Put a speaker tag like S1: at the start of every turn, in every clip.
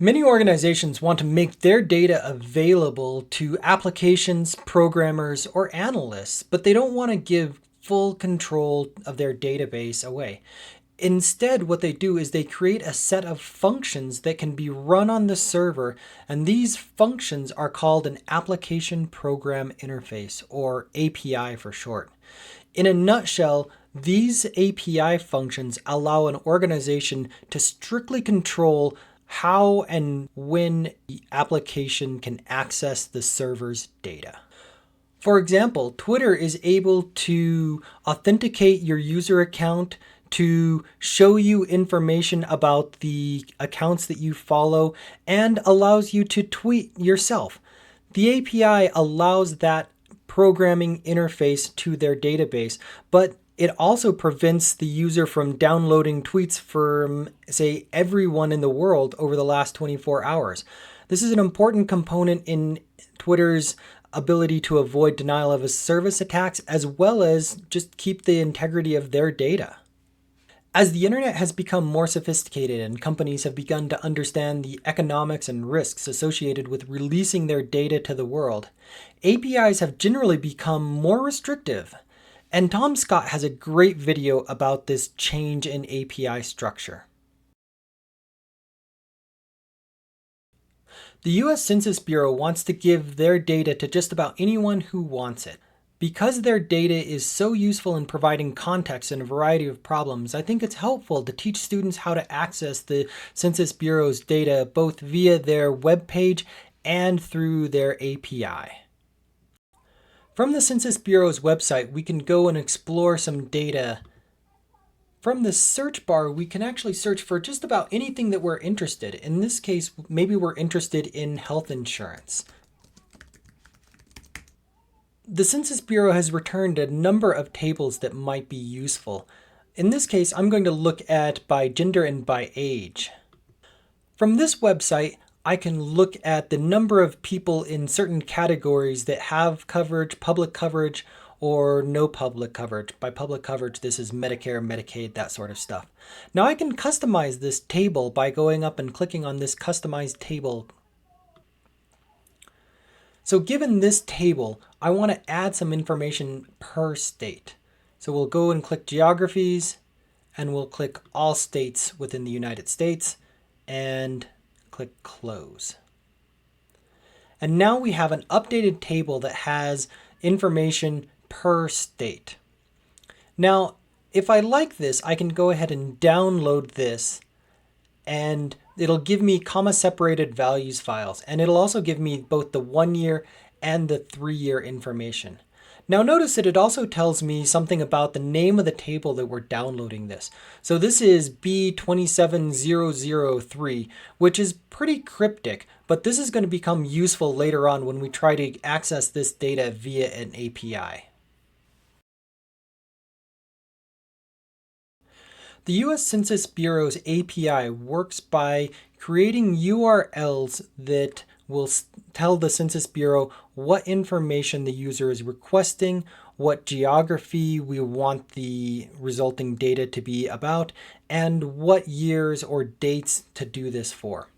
S1: Many organizations want to make their data available to applications, programmers, or analysts, but they don't want to give full control of their database away. Instead, what they do is they create a set of functions that can be run on the server, and these functions are called an Application Program Interface, or API for short. In a nutshell, these API functions allow an organization to strictly control how and when the application can access the server's data. For example, Twitter is able to authenticate your user account to show you information about the accounts that you follow and allows you to tweet yourself. The API allows that programming interface to their database, but it also prevents the user from downloading tweets from, say, everyone in the world over the last 24 hours. This is an important component in Twitter's ability to avoid denial of service attacks, as well as just keep the integrity of their data. As the internet has become more sophisticated and companies have begun to understand the economics and risks associated with releasing their data to the world, APIs have generally become more restrictive. And Tom Scott has a great video about this change in API structure. The US Census Bureau wants to give their data to just about anyone who wants it. Because their data is so useful in providing context in a variety of problems, I think it's helpful to teach students how to access the Census Bureau's data both via their web page and through their API. From the Census Bureau's website, we can go and explore some data. From the search bar, we can actually search for just about anything that we're interested in. In this case, maybe we're interested in health insurance. The Census Bureau has returned a number of tables that might be useful. In this case, I'm going to look at by gender and by age. From this website, I can look at the number of people in certain categories that have coverage, public coverage, or no public coverage. By public coverage, this is Medicare, Medicaid, that sort of stuff. Now I can customize this table by going up and clicking on this Customize Table. So given this table, I want to add some information per state. So we'll go and click Geographies, and we'll click All States within the United States, and click Close. And now we have an updated table that has information per state. Now, if I like this, I can go ahead and download this, and it'll give me comma-separated values files, and it'll also give me both the 1 year and the 3 year information. Now notice that it also tells me something about the name of the table that we're downloading this. So this is B27003, which is pretty cryptic, but this is going to become useful later on when we try to access this data via an API. The US Census Bureau's API works by creating URLs that will tell the Census Bureau what information the user is requesting, what geography we want the resulting data to be about, and what years or dates to do this for.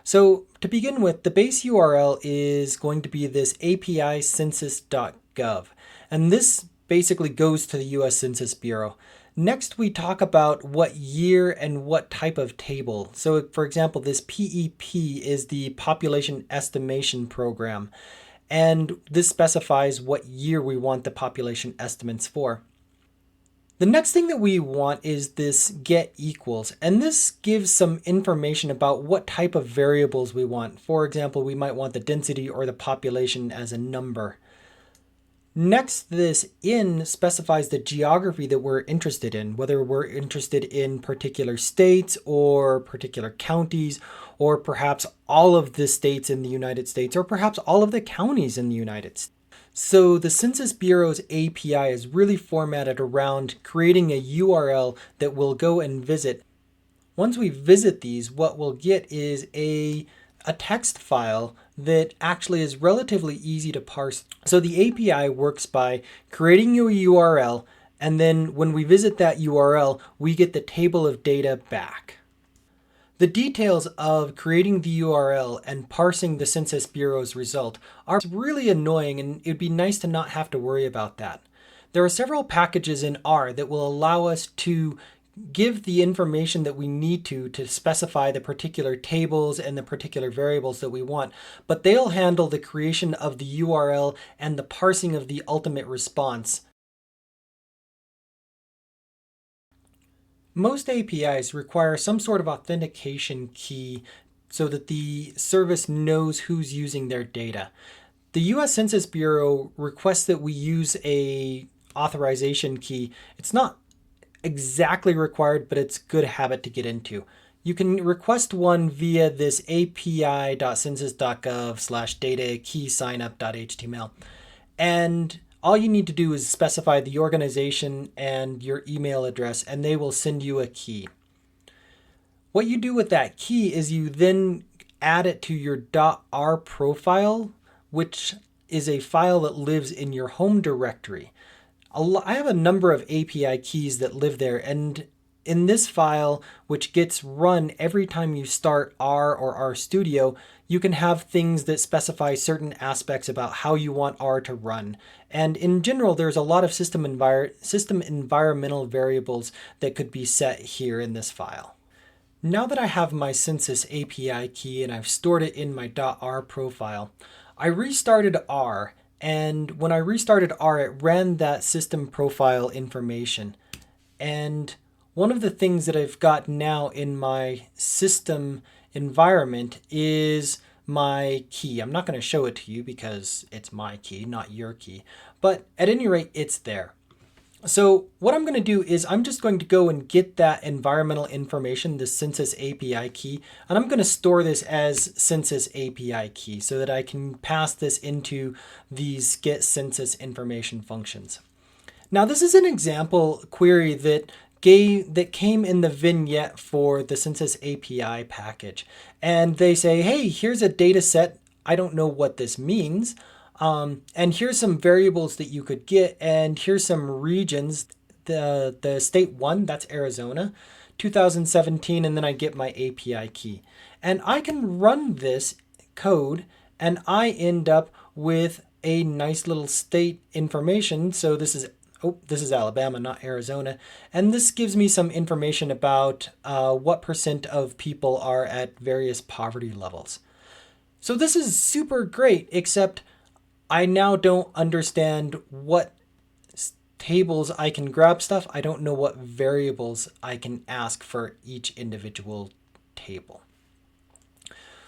S1: So to begin with, the base URL is going to be this API census.gov, and this basically goes to the US Census Bureau. Next, we talk about what year and what type of table. So for example, this PEP is the Population Estimation Program, and this specifies what year we want the population estimates for. The next thing that we want is this get equals, and this gives some information about what type of variables we want. For example, we might want the density or the population as a number. Next, this in specifies the geography that we're interested in, whether we're interested in particular states or particular counties, or perhaps all of the states in the United States, or perhaps all of the counties in the United States. So the Census Bureau's API is really formatted around creating a URL that we'll go and visit. Once we visit these, what we'll get is a text file that actually is relatively easy to parse. So the API works by creating a URL, and then when we visit that URL, we get the table of data back. The details of creating the URL and parsing the Census Bureau's result are really annoying, and it'd be nice to not have to worry about that. There are several packages in R that will allow us to give the information that we need to specify the particular tables and the particular variables that we want, but they'll handle the creation of the URL and the parsing of the ultimate response. Most APIs require some sort of authentication key so that the service knows who's using their data. The US Census Bureau requests that we use a authorization key. It's not exactly required, but it's a good habit to get into. You can request one via this api.census.gov/data key signup.html. And all you need to do is specify the organization and your email address, and they will send you a key. What you do with that key is you then add it to your .r profile, which is a file that lives in your home directory. I have a number of API keys that live there, and in this file, which gets run every time you start R or RStudio, you can have things that specify certain aspects about how you want R to run. And in general, there's a lot of system environmental variables that could be set here in this file. Now that I have my Census API key and I've stored it in my .r profile, I restarted R, and when I restarted R, it ran that system profile information. And one of the things that I've got now in my system environment is my key. I'm not going to show it to you because it's my key, not your key. But at any rate, it's there. So what I'm going to do is I'm just going to go and get that environmental information, the Census API key, and I'm going to store this as Census API key so that I can pass this into these get census information functions. Now this is an example query that came in the vignette for the Census API package. And they say, hey, here's a data set. I don't know what this means. And here's some variables that you could get. And here's some regions. The state 1, that's Arizona, 2017, and then I get my API key. And I can run this code and I end up with a nice little state information. So this is Alabama, not Arizona. And this gives me some information about what % of people are at various poverty levels. So this is super great, except I now don't understand what tables I can grab stuff. I don't know what variables I can ask for each individual table.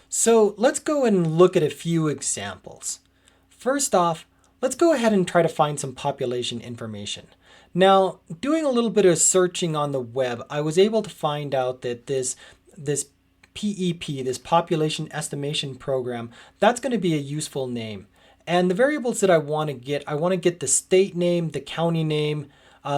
S1: So let's go and look at a few examples. First off, let's go ahead and try to find some population information. Now, doing a little bit of searching on the web, I was able to find out that this PEP, this population estimation program, that's going to be a useful name. And the variables that I want to get the state name, the county name.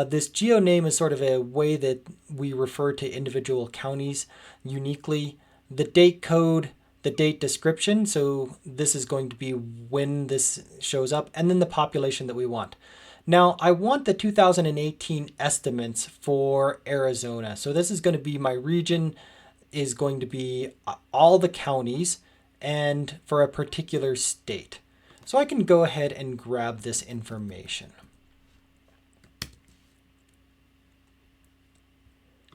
S1: This geo name is sort of a way that we refer to individual counties uniquely. The date code, the date description, so this is going to be when this shows up, and then the population that we want. Now, I want the 2018 estimates for Arizona. So this is going to be my region, is going to be all the counties, and for a particular state. So I can go ahead and grab this information.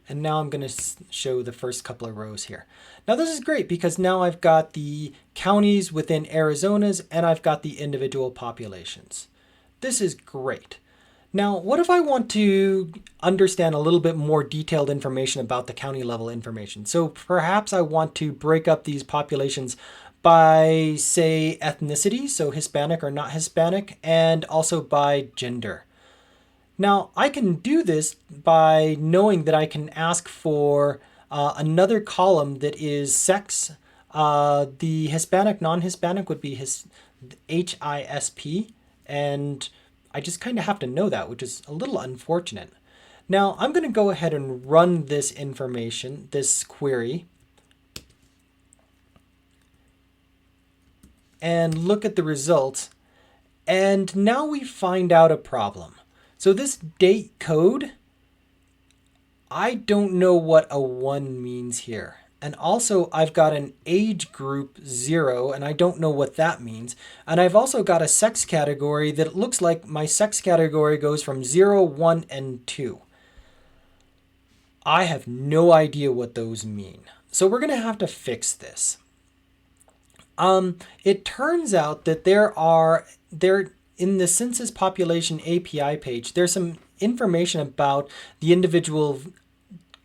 S1: And now I'm going to show the first couple of rows here. Now this is great because now I've got the counties within Arizona's and I've got the individual populations. This is great. Now, what if I want to understand a little bit more detailed information about the county level information? So perhaps I want to break up these populations by, say, ethnicity, so Hispanic or not Hispanic, and also by gender. Now, I can do this by knowing that I can ask for another column that is sex. The Hispanic, non-Hispanic would be HISP, and I just kind of have to know that, which is a little unfortunate. Now, I'm going to go ahead and run this information, this query, and look at the results. And now we find out a problem. So this date code, I don't know what a 1 means here. And also I've got an age group 0, and I don't know what that means. And I've also got a sex category that it looks like my sex category goes from 0, 1, and 2. I have no idea what those mean. So we're going to have to fix this. It turns out that there in the Census Population API page, there's some information about the individual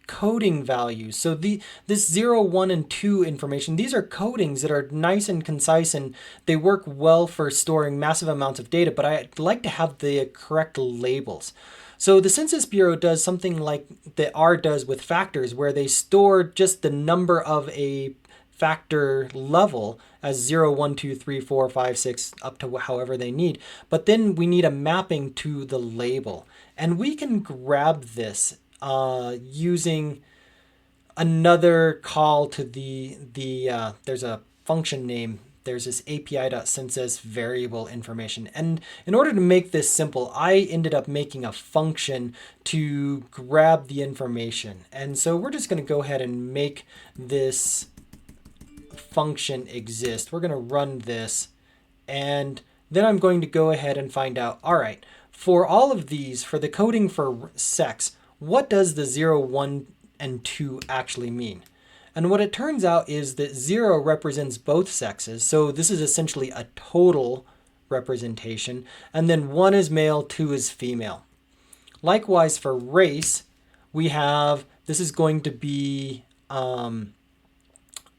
S1: coding values. So this 0, 1, and 2 information, these are codings that are nice and concise, and they work well for storing massive amounts of data, but I'd like to have the correct labels. So the Census Bureau does something like the R does with factors, where they store just the number of a factor level as 0, 1, 2, 3, 4, 5, 6, up to however they need. But then we need a mapping to the label. And we can grab this using another call to there's a function name. There's this api.census variable information. And in order to make this simple, I ended up making a function to grab the information. And so we're just going to go ahead and make this function exist. We're going to run this, and then I'm going to go ahead and find out, all right, for all of these, for the coding for sex, what does the 0, 1, and 2 actually mean? And what it turns out is that 0 represents both sexes. So this is essentially a total representation. And then 1 is male, 2 is female. Likewise, for race, we have, this is going to be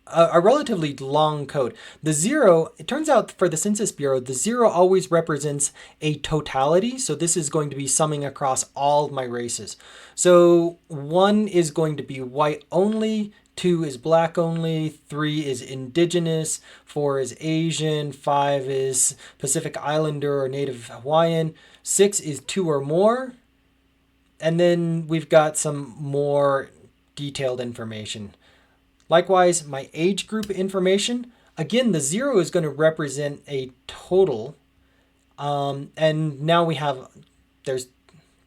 S1: a relatively long code. The 0, it turns out for the Census Bureau, the 0 always represents a totality. So this is going to be summing across all my races. So 1 is going to be white only, 2 is black only, 3 is indigenous, 4 is Asian, 5 is Pacific Islander or Native Hawaiian, 6 is 2 or more, and then we've got some more detailed information. Likewise, my age group information, again, the 0 is going to represent a total, and now there's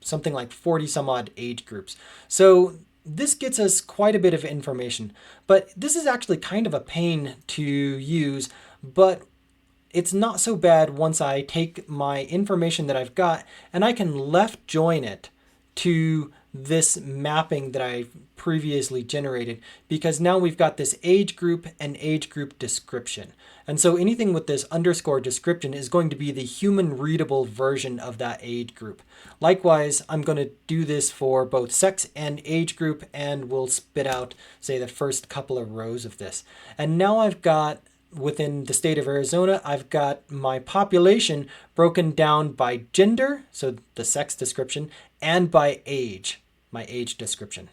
S1: something like 40 some odd age groups. So this gets us quite a bit of information, but this is actually kind of a pain to use, but it's not so bad once I take my information that I've got and I can left join it to this mapping that I previously generated, because now we've got this age group and age group description. And so anything with this underscore description is going to be the human readable version of that age group. Likewise, I'm going to do this for both sex and age group, and we'll spit out, say, the first couple of rows of this. And now I've got, within the state of Arizona, I've got my population broken down by gender, so the sex description, and by age, my age description.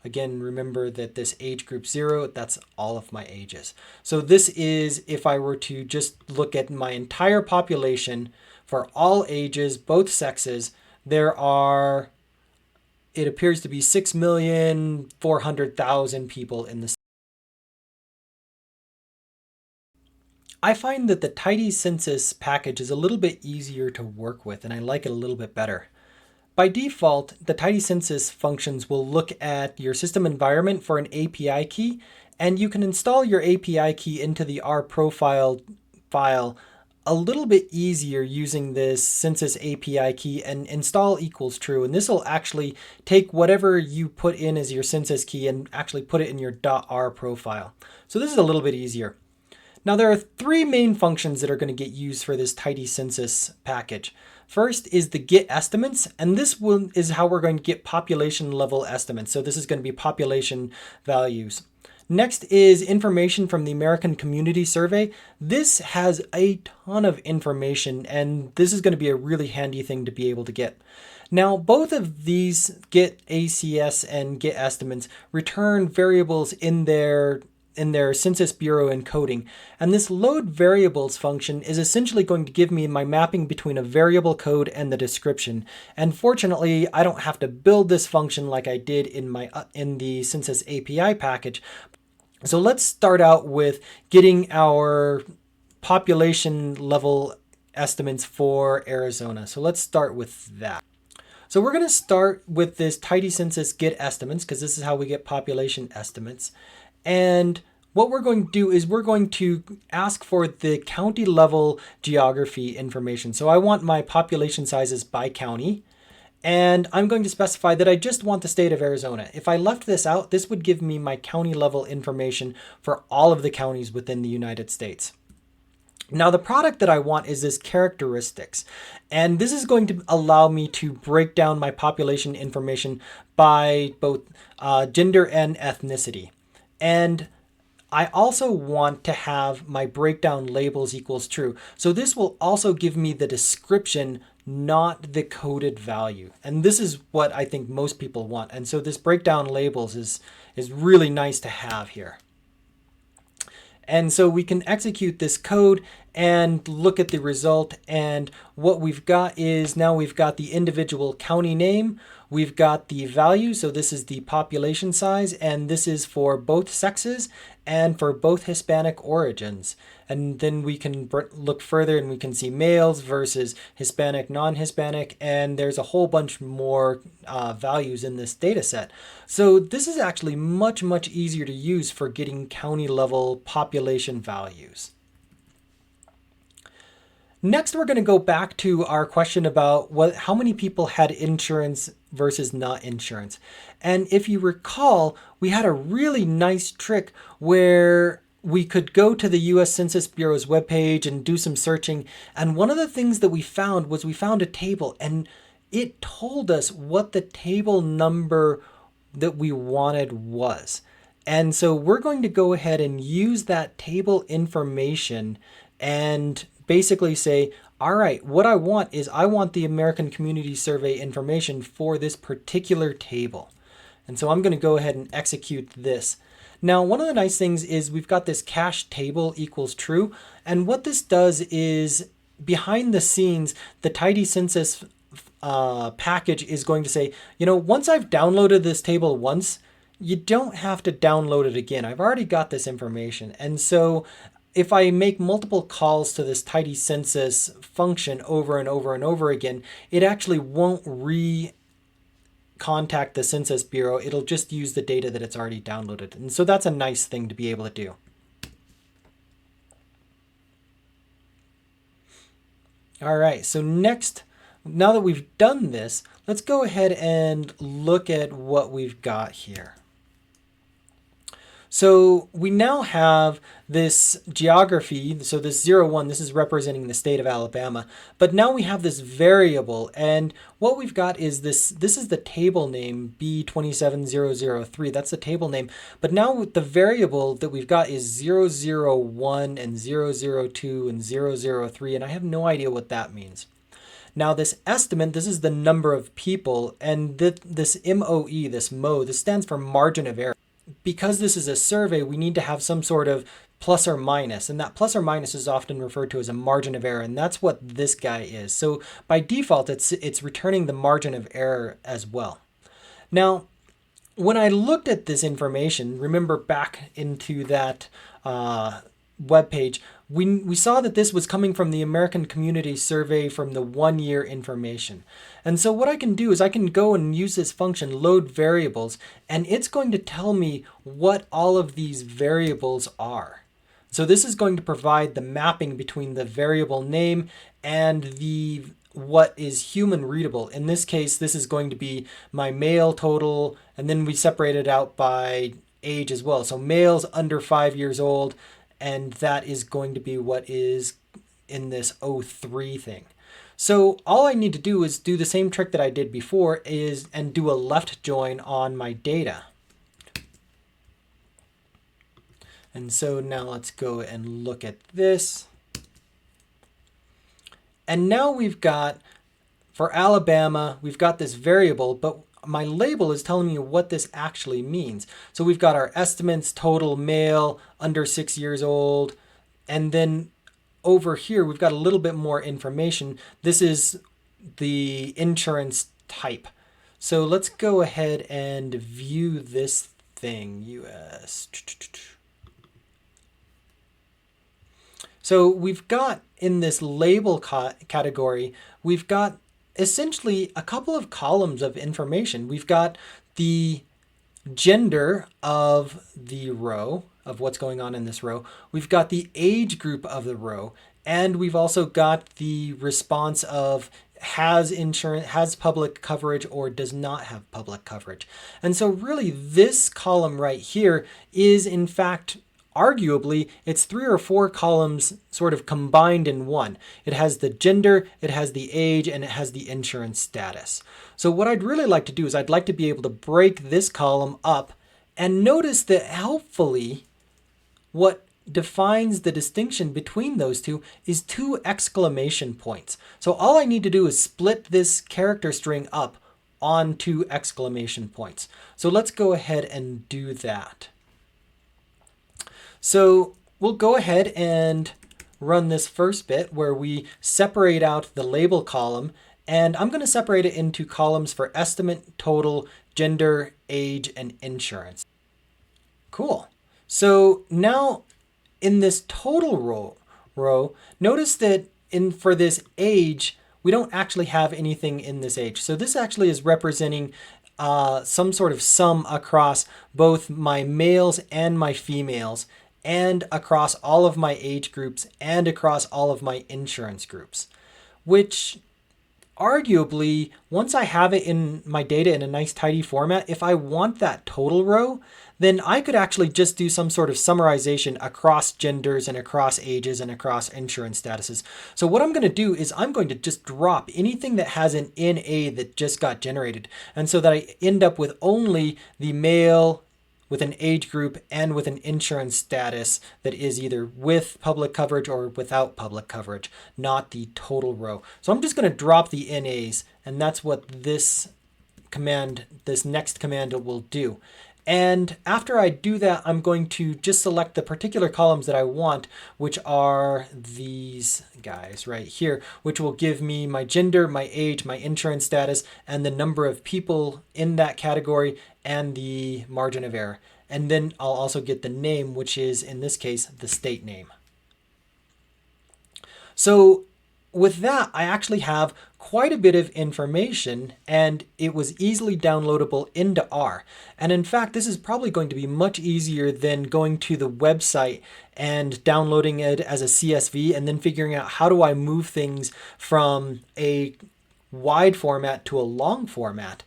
S1: Again, remember that this age group 0, that's all of my ages. So this is, if I were to just look at my entire population for all ages, both sexes, it appears to be 6,400,000 people in the state. I find that the Tidy Census package is a little bit easier to work with, and I like it a little bit better. By default, the Tidy Census functions will look at your system environment for an API key, and you can install your API key into the R profile file a little bit easier using this Census API key and install equals true. And this will actually take whatever you put in as your census key and actually put it in your .r profile. So this is a little bit easier. Now there are 3 main functions that are going to get used for this Tidy Census package. First is the get estimates, and this is how we're going to get population level estimates. So this is going to be population values. Next is information from the American Community Survey. This has a ton of information, and this is going to be a really handy thing to be able to get. Now, both of these get ACS and get estimates return variables in their Census Bureau encoding. And this load variables function is essentially going to give me my mapping between a variable code and the description. And fortunately, I don't have to build this function like I did in the Census API package. So let's start out with getting our population level estimates for Arizona. So let's start with that. So we're going to start with this Tidy Census get estimates, because this is how we get population estimates. And what we're going to do is we're going to ask for the county level geography information. So I want my population sizes by county. And I'm going to specify that I just want the state of Arizona. If I left this out, this would give me my county level information for all of the counties within the United States. Now the product that I want is this characteristics, and this is going to allow me to break down my population information by both gender and ethnicity. And I also want to have my breakdown labels equals true. So this will also give me the description, not the coded value. And this is what I think most people want. And so this breakdown labels is really nice to have here. And so we can execute this code and look at the result. And what we've got is now we've got the individual county name. We've got the value. So this is the population size. And this is for both sexes and for both Hispanic origins. And then we can look further and we can see males versus Hispanic, non-Hispanic, and there's a whole bunch more values in this data set. So this is actually much, much easier to use for getting county level population values. Next, we're going to go back to our question about how many people had insurance versus not insurance. And if you recall, we had a really nice trick where we could go to the US Census Bureau's webpage and do some searching. And one of the things that we found was we found a table, and it told us what the table number that we wanted was. And so we're going to go ahead and use that table information and basically say, all right, what I want is I want the American Community Survey information for this particular table. And so I'm going to go ahead and execute this. Now, one of the nice things is we've got this cache table equals true. And what this does is behind the scenes, the Tidy Census package is going to say, once I've downloaded this table once, you don't have to download it again. I've already got this information. And so if I make multiple calls to this Tidy Census function over and over and over again, it actually won't contact the Census Bureau. It'll just use the data that it's already downloaded. And so that's a nice thing to be able to do. All right, so next, now that we've done this, let's go ahead and look at what we've got here. So we now have this geography. So this 01, this is representing the state of Alabama. But now we have this variable. And what we've got is this is the table name B27003. That's the table name. But now the variable that we've got is 001 and 002 and 003. And I have no idea what that means. Now this estimate, this is the number of people. And this MOE, this stands for margin of error. Because this is a survey, we need to have some sort of plus or minus, and that plus or minus is often referred to as a margin of error, and that's what this guy is. So by default, it's returning the margin of error as well. Now, when I looked at this information, remember back into that web page, we saw that this was coming from the American Community Survey from the 1 year information. And so what I can do is I can go and use this function load variables, and it's going to tell me what all of these variables are. So this is going to provide the mapping between the variable name and what is human readable. In this case, this is going to be my male total, and then we separate it out by age as well. So males under 5 years old, and that is going to be what is in this 03 thing. So all I need to do is do the same trick that I did before and do a left join on my data. And so now let's go and look at this. And now we've got, for Alabama, we've got this variable, but my label is telling me what this actually means. So we've got our estimates, total male, under 6 years old, and then over here we've got a little bit more information. This is the insurance type. So let's go ahead and view this thing, US. So we've got in this label category, we've got essentially a couple of columns of information. We've got the gender of the row, of what's going on in this row. We've got the age group of the row, and we've also got the response of has insurance, has public coverage, or does not have public coverage. And so really this column right here is in fact arguably, it's 3 or 4 columns sort of combined in one. It has the gender, it has the age, and it has the insurance status. So what I'd really like to do is I'd like to be able to break this column up and notice that helpfully what defines the distinction between those two is 2 exclamation points. So all I need to do is split this character string up on 2 exclamation points. So let's go ahead and do that. So we'll go ahead and run this first bit where we separate out the label column, and I'm going to separate it into columns for estimate, total, gender, age, and insurance. Cool. So now in this total row, notice that for this age, we don't actually have anything in this age. So this actually is representing some sort of sum across both my males and my females, and across all of my age groups and across all of my insurance groups, which arguably, once I have it in my data in a nice tidy format, if I want that total row, then I could actually just do some sort of summarization across genders and across ages and across insurance statuses. So what I'm going to do is I'm going to just drop anything that has an NA that just got generated, and so that I end up with only the male, with an age group, and with an insurance status that is either with public coverage or without public coverage, not the total row. So I'm just going to drop the NAs, and that's what this command, this next command will do. And after I do that, I'm going to just select the particular columns that I want, which are these guys right here, which will give me my gender, my age, my insurance status, and the number of people in that category, and the margin of error. And then I'll also get the name, which is, in this case, the state name. So with that, I actually have quite a bit of information, and it was easily downloadable into R. And in fact, this is probably going to be much easier than going to the website and downloading it as a CSV and then figuring out how do I move things from a wide format to a long format.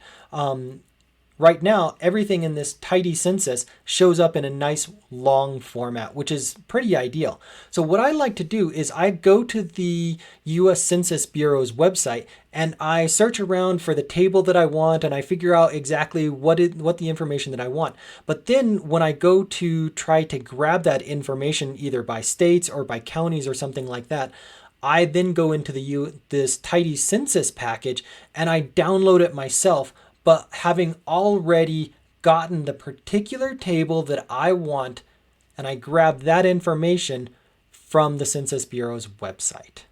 S1: Right now, everything in this tidy census shows up in a nice long format, which is pretty ideal. So what I like to do is I go to the US Census Bureau's website and I search around for the table that I want, and I figure out exactly what the information that I want. But then when I go to try to grab that information either by states or by counties or something like that, I then go into this tidy census package and I download it myself, but having already gotten the particular table that I want, and I grab that information from the Census Bureau's website.